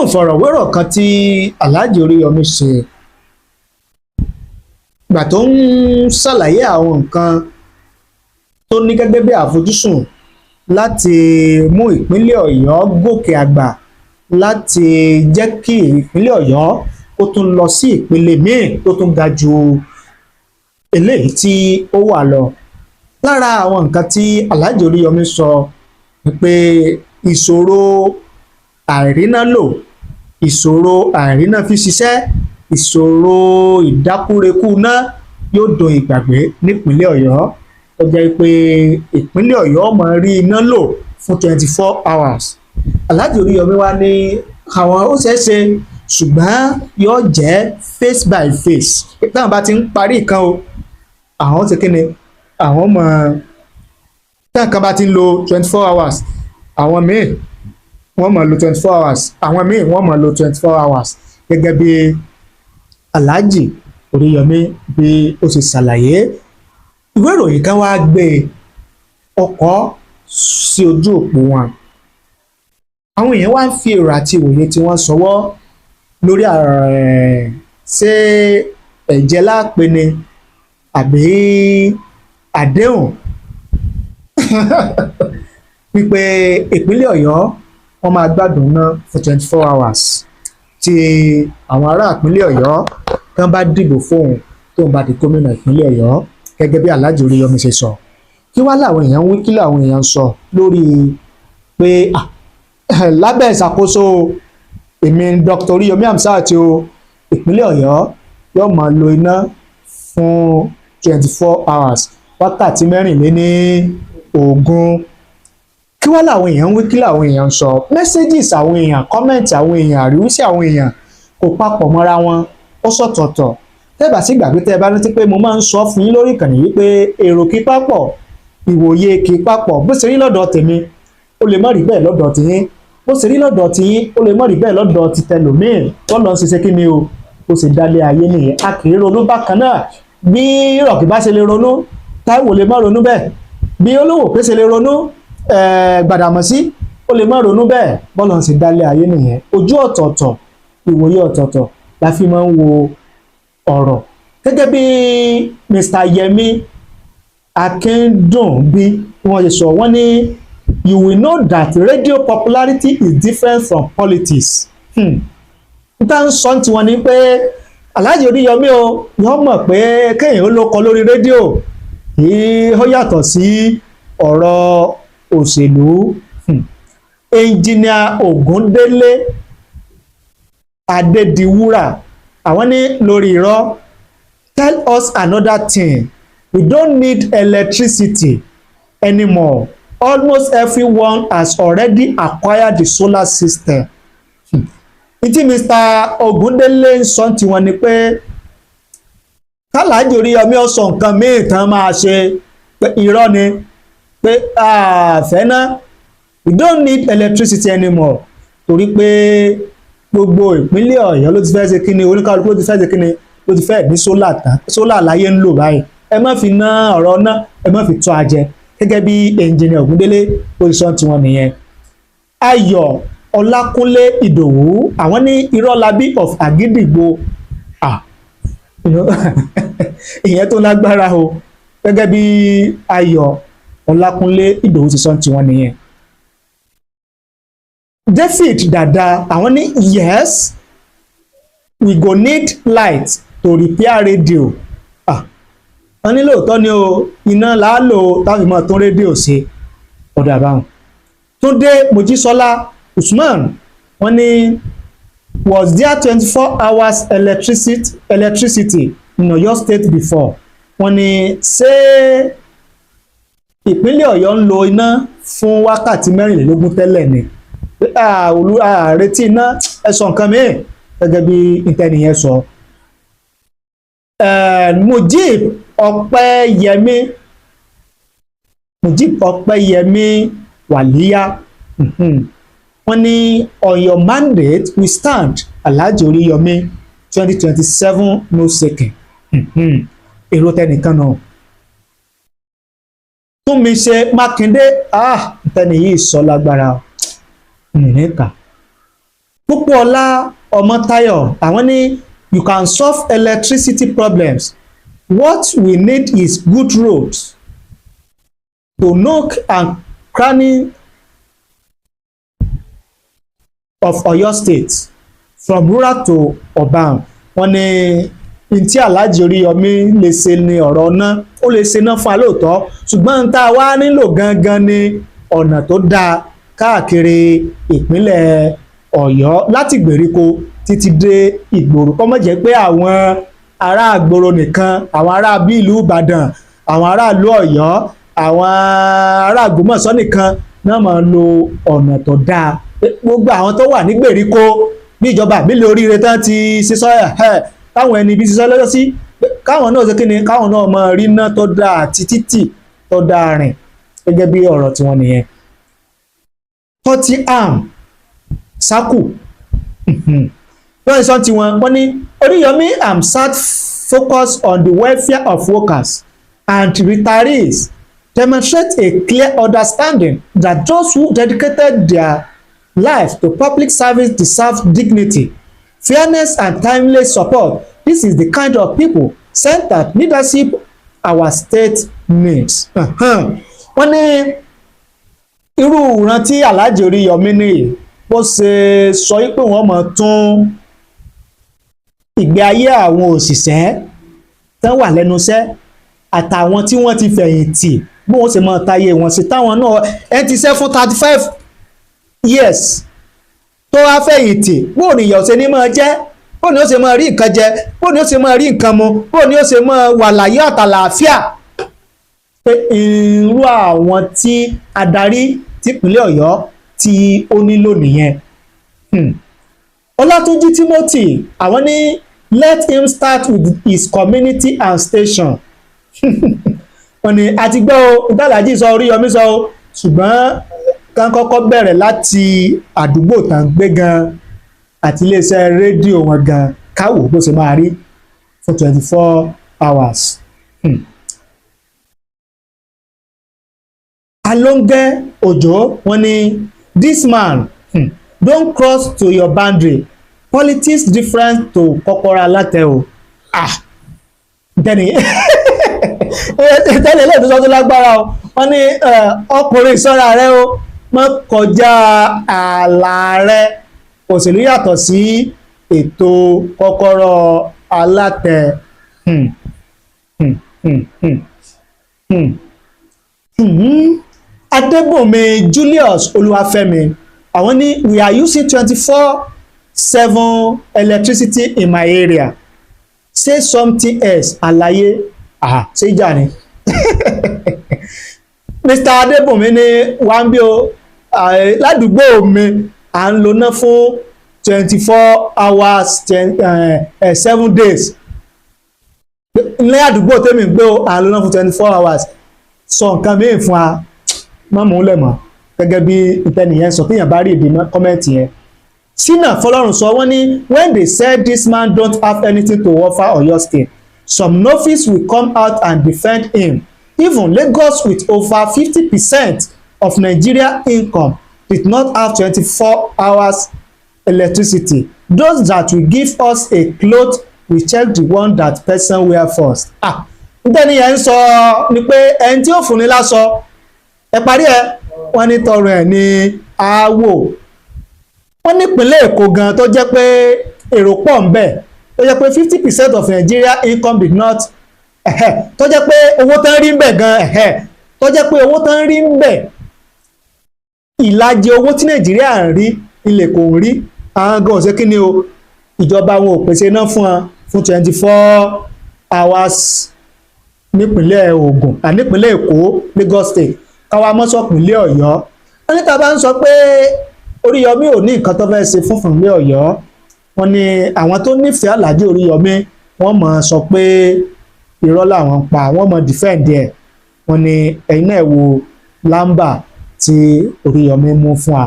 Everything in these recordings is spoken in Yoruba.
ìfọ̀rọ̀wérọ̀ kan tí Alhaji Oriyomi ṣe gbà tó ń ṣàlàyé àwọn nǹkan tó ní gẹ́gẹ́ bí àfojúsùn láti mú ìpínlẹ̀ Ọ̀yọ́ gòkè àgbà, láti jẹ́ kí ìpínlẹ̀ Ọ̀yọ́ ó tún lọ sí ìpele míì tó tún ga ju eléyìí tí ó wà lọ. Lára àwọn nǹkan tí Alhaji Oriyomi sọ ni pé ìṣòro àìríná lò, ìṣòro àìríná fi ṣiṣẹ́, ìṣòro ìdákúrekú náà yóò dohun ìgbàgbé nípínlẹ̀ Ọ̀yọ́. Ó jẹ́ pé ìpínlẹ̀ Ọ̀yọ́ máa rí iná lò fún 24 hours. Alhaji Oriyomi wá ní àwọn ó ṣeé ṣe ṣùgbọ́n yóò jẹ́ face by face. Táwọn bá ti ń parí ìkan o, àwọn ti kíni, àwọn mọ̀ táwọn kan bá ti ń lo 24 hours, àwọn míì wọ́n máa lo 24 hours, àwọn míì wọ́n máa lo 24 hours gẹ́gẹ́ bí Alhaji Oriyomi bí ó ṣe ṣàlàyé. Ìwé ìròyìn kan wá gbé ọkọ̀ sí ojú òpó wọn. Àwọn èèyàn wá ń fi èrò àti ìwòye tí wọ́n sọwọ́ lórí ṣé ẹ̀jẹ̀ láàpẹ ni àbí àdéhùn wípé ìpínlẹ̀ Ọ̀yọ́ wọ́n máa gbádùn ná fún 24 hours tí àwọn ará ìpínlẹ̀ Ọ̀yọ́ kan bá dìbò fóun tó ń bá di gómìnà ìpínlẹ̀ Ọ̀yọ́ gẹ́gẹ́ bí Alhaji Oriyomi ṣe sọ. Kí wá làwọn èèyàn ń wí, kí làwọn èèyàn ń sọ lórí pé lábẹ́ ìṣàkóso èmi Dr. Oriyomi Hamzat o, ìpínlẹ̀ Ọ̀yọ́ yóò máa lo iná fún 24 hours, wákàtí mẹ́rìnléníogún. Kí wá làwọn èèyàn ń wí, kí làwọn èèyàn ń sọ. Messages àwọn èèyàn, comment àwọn èèyàn, àríwísí àwọn èèyàn kò papọ̀ mọ́ra wọn, ó sọ̀tọ̀ọ̀tọ̀. Tẹ́bà sí gbàgbé tẹ́ bá rántí pé mo máa ń sọ fún yín lórí ìkànnì wípé èrò kì í papọ̀, ìwòye kì í papọ̀. Bó ṣe rí lọ́dọ̀ tèmi ó lè má rí bẹ́ẹ̀ lọ́dọ̀ tiyín, bó ṣe rí lọ́dọ̀ tiyín ó lè má rí bẹ́ẹ̀ lọ́dọ̀ ti tẹlòmíì. Wọ́n lọ ń ṣiṣẹ́ kí ni o, ó sì dálé ayé nìyẹn. A kì í ronú bákan náà. Bí Rọ̀kì bá ṣe lè ronú, Táíwò lè má ronú bẹ́ẹ̀. Bí Olówó pé ṣe lè ronú, Gbàdàmọ́sí ó lè má ronú bẹ́ẹ̀. Bọ́lá ń ṣe dálé ayé nìyẹn. Ojú ọ̀tọ̀ọ̀tọ̀, ìwòye ọ̀tọ̀ọ̀tọ̀ la fi máa ń wo ọ̀rọ̀. Gẹ́gẹ́ bí Mr. Yemi Akindunbi wọ́n ṣe sọ, wọ́n ní you will know that radio popularity is different from politics. Níta ń sọ tí wọ́n ní pé Alhaji Oriyomi o yóò mọ̀ pé kéèyàn ó lóko lórí rédíò kí ó yàtọ̀ sí ọ̀rọ̀ òṣèlú. Engineer Ogundele Adediwura àwọn ní lórí irọ́. Tell us another thing. We don't need electricity anymore. Almost everyone has already acquired the solar system. Ìtí Mr. Ogundele ń sọ tí wọ́n ní pé Alhaji Oriyomi ó sọ nǹkan míì tán máa ṣe pé irọ́ ni, pé àfẹ́ náà we don't need electricity anymore torí pé gbogbo ìpínlẹ̀ Ọ̀yọ́ ló ti fẹ́ ṣe kíni, oníkálukú ló ti fẹ́ ṣe kíni, ló ti fẹ́ ní sólà tán. Sólà láyé ń lò báyìí. Ẹ má fi ná ọ̀rọ̀ náà, ẹ má fi tọ́ ajẹ. Gẹ́gẹ́ bí Engineer Ogundele position tí wọ́n nìyẹn. Ayọ̀ Ọlákúnlé Ìdòwú àwọn ní Irọ́lábí of Àgídìgbò. Ìyẹn tó lágbára o. Gẹ́gẹ́ bí Ayọ̀ Ọlákúnlé Ìdòwú ti sọ tí wọ́n nìyẹn. David Dada àwọn ní yes we go need light to repair radio. Wọ́n ní lóòótọ́ ni o, iná láàlò táwọn ìmọ̀ tó rédíò ṣe ọ̀dà báwọn. Túndé Mojísọ́lá Usman wọ́n ní was there 24 hours electricity in Ọ̀yọ́ state before. Wọ́n ní ṣé ìpínlẹ̀ Ọ̀yọ́ ń lo iná fún wákàtí mẹ́rìnlélógún tẹ́lẹ̀ ni. Àrètí iná ẹ̀sọ̀ nǹkan mìíràn gẹ́gẹ́ bí ìtẹ́niyẹn sọ. Mujib Ọpẹ́yẹmí Wàlíyá wọ́n ní on your mandate we stand Alhaji Oriyomi 2027 no second. Èrò tẹnìkan náà. Túnmi ṣe Mákindé tẹni yìí sọ lágbára nìka Pópóọlá Ọmọ́táyọ̀ àwọn ní you can solve electricity problems. What we need is good roads to nook and cranny of Oyo State from rural to urban. Wọ́n ní ntí Alhaji Oriyomi lè ṣe ní ọ̀rọ̀ náà ó lè ṣe náà fún alóòótọ́ ṣùgbọ́n n tá a wá nílò gangan ni ọ̀nà tó dáa káàkiri ìpínlẹ̀ Ọ̀yọ́ láti ìgbèríko títí dé ìgboro kó má jẹ́ pé àwọn ará ìgboro nìkan àwọn ará bí ìlú Ìbàdàn àwọn ará ìlú Ọ̀yọ́ àwọn ará Ògbómọ̀ṣọ́ nìkan náà máa lo ọ̀nà tó dáa gbogbo àwọn tó wà ní ìgbèríko bí ìjọba ìbílẹ̀ Oríire tán ti ṣiṣọ́ táwọn ẹni bí ṣiṣọ́ lọ́jọ́ sí káwọn náà ṣe kí ni káwọn náà máa rí iná tó dáa àti títì tó dáa rìn gẹ́gẹ́ bí ọ̀rọ̀ tiwọn nìyẹn. Tottenham Saku wọ́n sọ tiwọn wọ́n ní Oriyomi Hamzat focus on the welfare of workers and retirees demonstrate a clear understanding that those who dedicated their life to public service deserve dignity, fairness and timely support. This is the kind of people-centered leadership our state needs. Wọ́n ní irú ìrántí Alhaji Oriyomi nìyí bó ṣe sọ pé wọ́n mọ̀ tún ìgbé ayé àwọn òṣìṣẹ́ tán wà lẹ́nu iṣẹ́ àtàwọn tí wọ́n ti fẹ̀yìntì bó wọ́n ṣe mọ̀ tayé wọn sí táwọn náà ẹni ti ṣẹ́ fún 35 years tó wá fẹ̀yìntì bó ní ìyà ọ̀sẹ̀ ní máa jẹ́ bó ní ó ṣe máa rí nǹkan jẹ bó ní ó ṣe máa rí nǹkan mu bó ní ó ṣe máa wà láyé àtàlàáfíà pé irú àwọn tí adarí tìpínlẹ̀ Ọ̀yọ́ tí ó nílò nìyẹn. Ọlátúnjí Timothy àwọn ní let him start with his community and station. Wọ́n ní àti gbọ́ ìdálàjì sọ Oríyọmí sọ ṣùgbọ́n kán kọ́kọ́ bẹ̀rẹ̀ láti àdúgbò tán gbé gan àti iléeṣẹ́ rédíò wọn gan káwò bó ṣe máa rí fún 24 hours. Alonge Ojo wọ́n ní this man don't cross to your boundary politics different to kọ́kọ́rọ́ alátẹ o tẹ́lẹ̀ lẹ́ẹ̀tọ́ sọ tó lágbára o wọ́n ní ọkùnrin ìṣọ́ra rẹ o mọ́ kọjá ààlà rẹ òṣèlú yàtọ̀ sí ètò kọ́kọ́rọ́ alátẹ. Adébòmí Julius Olúwafẹ́mi àwọn ní we are using 24/7 electricity in my area say something else àlàyé ṣé ìjà ni Mr. Adébòmí ní wàá bí o ládùúgbò mi à ń lò náà fún 24 hours 7 days ní àdúgbò tèmi gbé o à ń lò náà fún 24 hours sọ nǹkan mìíràn fún wa má mú lẹ̀ mọ́ gẹ́gẹ́ bí ìtẹnìyẹn sọ téèyàn bá rí èdè kọ́mẹ́ǹtì yẹn. Sínà Fọlọ́run sọ wọ́n ní when they said this man don't have anything to offer Oyo State some novice will come out and defend him. Even Lagos with over 50% of Nigeria income did not have 24 hours electricity. Those that will give us a cloth we check the one that person wear first. Ìtẹnìyẹn sọ ni pé ẹni tí ó fún ni láṣọ ẹ parí ẹ wọ́n ní tọrọ ẹ ní àwò wọ́n nípínlẹ̀ Èkó gan tó jẹ́ pé èrò pọ̀ ń bẹ tó jẹ́ pé 50% of Nigeria income did not tó jẹ́ pé owó tán rí ń bẹ gan tó jẹ́ pé owó tán rí ń bẹ ìlàjì owó tí Nàìjíríà ń rí ilẹ̀ kò ń rí àwọn gan ọ̀sẹ̀ kí ni o ìjọba wọn ò pèsè náà fún wọn fún 24 hours nípínlẹ̀ Ògùn nípínlẹ̀ Èkó Lagos State káwa mọ́sọ̀pínlẹ̀ Ọ̀yọ́ wọ́n ní tá bá ń sọ pé Oríyọmí ò ní nǹkan tó fẹ́ ṣe fún ìpínlẹ̀ Ọ̀yọ́ wọ́n ní àwọn tó nífẹ̀ẹ́ Alhaji Oriyomi wọ́n mọ̀ sọ pé irọ́ làwọn ń pa wọ́n mọ̀ defend ẹ̀ wọ́n ní ẹ̀yin náà wo lámbà tí Oriyomi mú fún wa.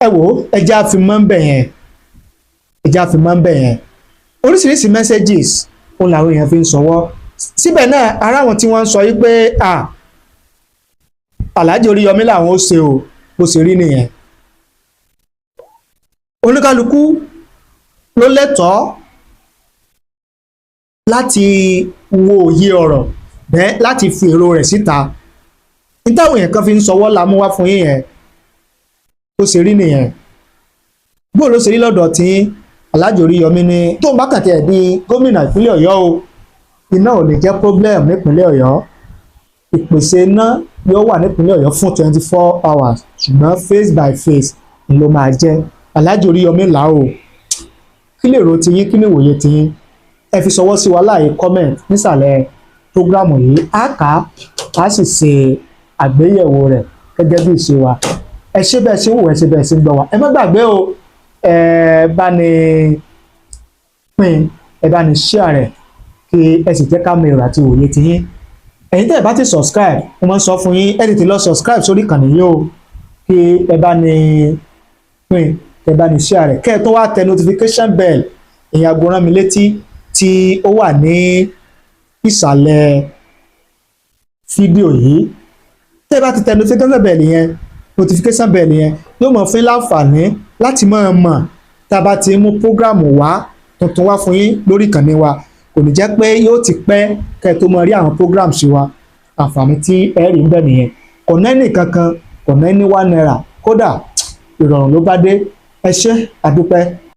Ẹ wo ẹjẹ́ àfimọ́ ń bẹ̀ yẹn oríṣiríṣi messages òun làwọn èèyàn fi ń sọwọ́ síbẹ̀ náà ara wọn tí wọ́n ń sọ yí pé Alhaji Oriyomi làwọn ó ṣe o bó ṣe rí nìyẹn oníkálukú ló lẹ́tọ̀ọ́ láti wo òye ọ̀rọ̀ bẹ́ẹ̀ láti fi èrò rẹ̀ síta. ní táwọn èèyàn kan fi ń sọwọ́ la mú wá fún yín yẹn ó ṣe rí nìyẹn. bóò ló ṣe rí lọ́dọ̀ tí Alhaji Oriyomi ní tó ń bá kàn tiẹ̀ di gómìnà ìpínlẹ̀ Ọ̀yọ́ o iná ò lè jẹ́ problem nípínlẹ̀ Ọ̀yọ́. ìpèsè iná yóò wà nípínlẹ̀ Ọ̀yọ́ fún 24 hours ṣùgbọ́n face by face ni ló máa jẹ́. Alhaji Oriyomi là o kí lè ro tiyín kí lè wòye tiyín ẹ fi ṣọwọ́ sí wa láàyè comment nísàlẹ̀ prógrámù yìí á kà á sì ṣe àgbéyẹ̀wò rẹ̀ gẹ́gẹ́ bí ìṣe wa. ẹ ṣé bẹ́ẹ̀ ṣe ń wò ẹ ṣé bẹ́ẹ̀ ṣe ń gbọ́ wa. ẹ má gbàgbé o ẹ bá ní pín ẹ bá ní share rẹ̀ kí ẹ sì jẹ́ ká mọ èrò àti òye tiyín. ẹ̀yin tẹ́ ẹ bá ti subscribe mo máa ń sọ fún yín ẹ tètè lọ subscribe sórí ìkànnì yìí o kí ẹ bá ní pín ẹ bá ní share rẹ̀ kẹ́ ẹ tó wá tẹ notification bell ìyẹn aago rán mi létí tí ó wà ní ìsàlẹ̀ fídíò yìí. tẹ́ ẹ bá ti tẹ notification bell yẹn yóò mọ̀ fún láǹfààní láti máa mọ̀ tá a bá ti mú prógrámù wá tuntun wá fún yín lórí ìkànnì wa. kò ní jẹ́ pé yóò ti pẹ́ kẹ́ ẹ tó mọ rí àwọn prógrámù sí wa. àǹfààní tí ẹ rí ń bẹ nìyẹn. kò ná ní kankan kò ná ní 1 naira kódà ìrọ̀rùn ló bá dé. ẹ ṣé àdúpẹ́.